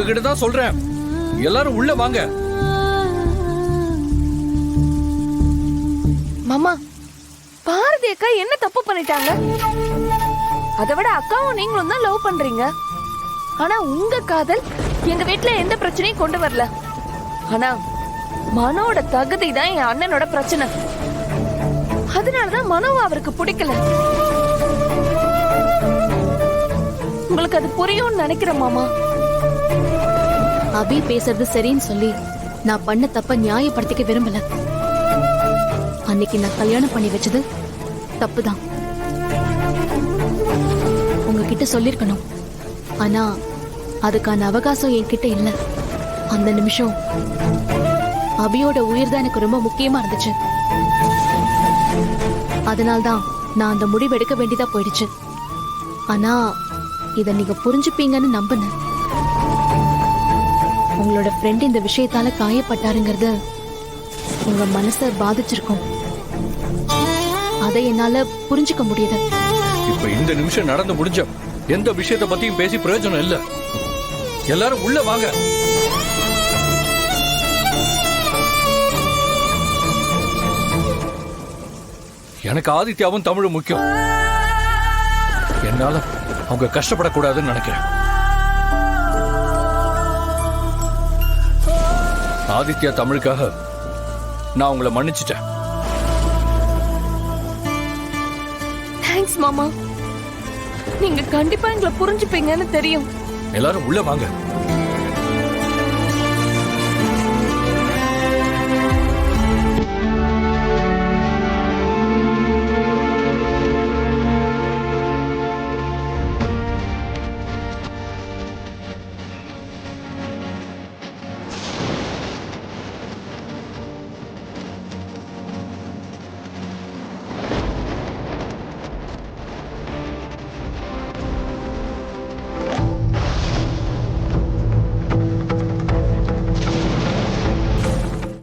உங்ககிட்ட தான் சொல்றேன், எல்லாரும் உள்ள வாங்க. மாமா, பாரதி அக்கா என்ன தப்பு பண்ணிட்டாங்க? அதை விட அக்காவும் நீங்களும் தான் லவ் பண்றீங்க. ஆனா உங்க காதல் எங்க வீட்ல எந்த பிரச்சனையும் கொண்டு வரல. ஆனா மனோட தகுதி தான் என் அண்ணனோட பிரச்சனை. அதனாலதான் மனோவை அவருக்கு பிடிக்கல. உங்களுக்கு அது புரியும்னு நினைக்கிறேன் மாமா. அபி பேசுறது சரின்னு சொல்லி நான் பண்ண தப்ப நியாயப்படுத்திக்க விரும்பல. அன்னைக்கு நான் கல்யாணம் பண்ணி வச்சது தப்புதான். உங்ககிட்ட சொல்லிருக்கணும். ஆனா அதுக்கான அவகாசம் என்கிட்ட இல்ல. அந்த நிமிஷம் அபியோட உயிர் தான் எனக்கு ரொம்ப முக்கியமா இருந்துச்சு. அதனால்தான் நான் அந்த முடிவு எடுக்க வேண்டியதா போயிடுச்சு. ஆனா இத நீங்க புரிஞ்சுப்பீங்கன்னு நம்பினேன். உங்களோட ஃப்ரெண்ட் இந்த விஷயத்தால காயப்பட்டாருங்கிறது உங்க மனச பாதிச்சிருக்கும். அதை என்னால புரிஞ்சுக்க முடியுது. இப்ப இந்த நிமிஷம் நடந்து முடிஞ்ச எந்த விஷயத்தை பத்தியும் பேசி பிரயோஜனம் இல்ல. எல்லாரும் உள்ள வாங்க. எனக்கு ஆதித்யாவும் தமிழும் முக்கியம். என்னால அவங்க கஷ்டப்படக்கூடாதுன்னு நினைக்கிறேன். ஆதித்யா தமிழுக்காக நான் உங்களை மன்னிச்சிட்டேன். தேங்க்ஸ் மாமா. நீங்க கண்டிப்பா எங்களை புரிஞ்சுப்பீங்கன்னு தெரியும். எல்லாரும் உள்ள வாங்க.